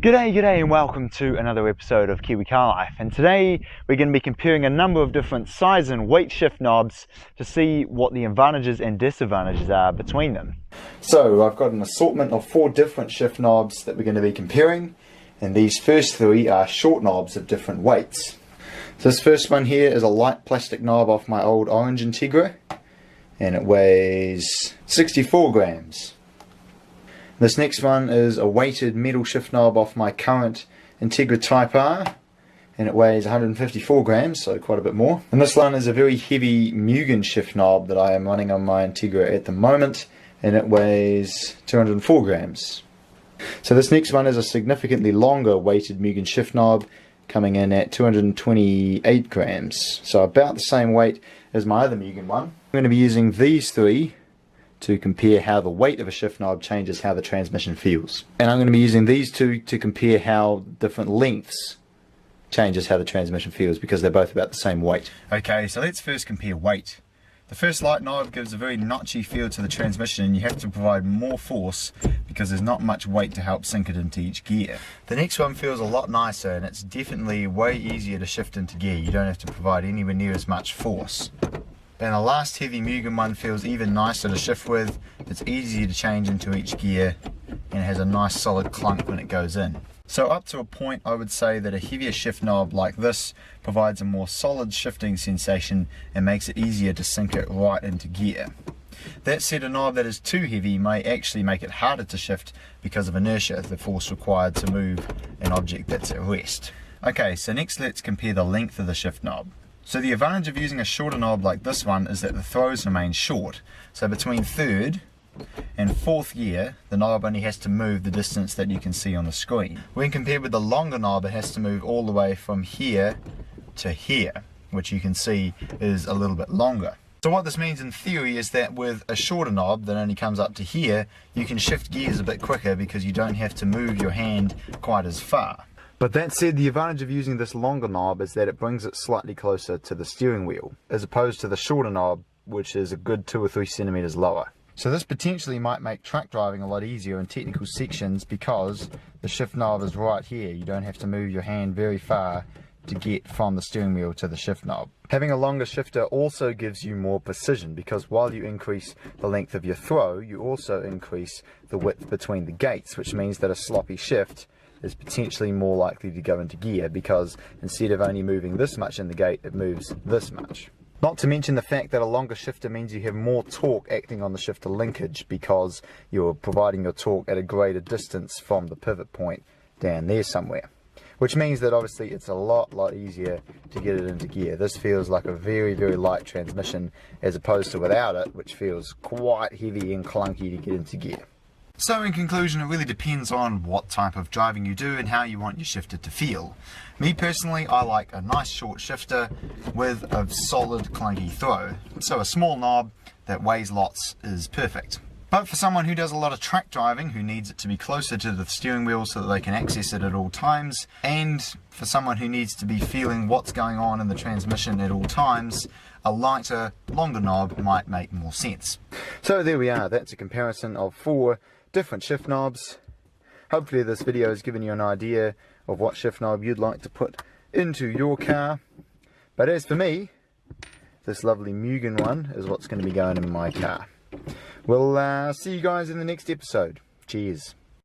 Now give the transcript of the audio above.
G'day and welcome to another episode of Kiwi Car Life, and today we're going to be comparing a number of different size and weight shift knobs to see what the advantages and disadvantages are between them. So I've got an assortment of 4 different shift knobs that we're going to be comparing, and these first 3 are short knobs of different weights. So this first one here is a light plastic knob off my old orange Integra, and it weighs 64 grams. This next one is a weighted metal shift knob off my current Integra Type R, and it weighs 154 grams, so quite a bit more. And this one is a very heavy Mugen shift knob that I am running on my Integra at the moment, and it weighs 204 grams. So this next one is a significantly longer weighted Mugen shift knob, coming in at 228 grams, so about the same weight as my other Mugen one. I'm going to be using these 3 to compare how the weight of a shift knob changes how the transmission feels. And I'm going to be using these 2 to compare how different lengths changes how the transmission feels, because they're both about the same weight. Okay, so let's first compare weight. The first light knob gives a very notchy feel to the transmission, and you have to provide more force because there's not much weight to help sink it into each gear. The next one feels a lot nicer, and it's definitely way easier to shift into gear. You don't have to provide anywhere near as much force. And the last heavy Mugen one feels even nicer to shift with. It's easier to change into each gear, and it has a nice solid clunk when it goes in. So up to a point, I would say that a heavier shift knob like this provides a more solid shifting sensation and makes it easier to sink it right into gear. That said, a knob that is too heavy may actually make it harder to shift because of inertia, the force required to move an object that's at rest. Okay, so next let's compare the length of the shift knob. So the advantage of using a shorter knob like this one is that the throws remain short. So between 3rd and 4th gear, the knob only has to move the distance that you can see on the screen. When compared with the longer knob, it has to move all the way from here to here, which you can see is a little bit longer. So what this means in theory is that with a shorter knob that only comes up to here, you can shift gears a bit quicker because you don't have to move your hand quite as far. But that said, the advantage of using this longer knob is that it brings it slightly closer to the steering wheel, as opposed to the shorter knob, which is a good 2 or 3 centimeters lower. So this potentially might make truck driving a lot easier in technical sections because the shift knob is right here. You don't have to move your hand very far to get from the steering wheel to the shift knob. Having a longer shifter also gives you more precision, because while you increase the length of your throw, you also increase the width between the gates, which means that a sloppy shift is potentially more likely to go into gear, because instead of only moving this much in the gate, it moves this much. Not to mention the fact that a longer shifter means you have more torque acting on the shifter linkage, because you're providing your torque at a greater distance from the pivot point down there somewhere. Which means that obviously it's a lot easier to get it into gear. This feels like a very light transmission, as opposed to without it, which feels quite heavy and clunky to get into gear. So in conclusion, it really depends on what type of driving you do and how you want your shifter to feel. Me personally, I like a nice short shifter with a solid clunky throw. So a small knob that weighs lots is perfect. But for someone who does a lot of track driving, who needs it to be closer to the steering wheel so that they can access it at all times, and for someone who needs to be feeling what's going on in the transmission at all times, a lighter, longer knob might make more sense. So there we are, that's a comparison of 4 different shift knobs. Hopefully this video has given you an idea of what shift knob you'd like to put into your car. But as for me, this lovely Mugen one is what's going to be going in my car. We'll see you guys in the next episode. Cheers.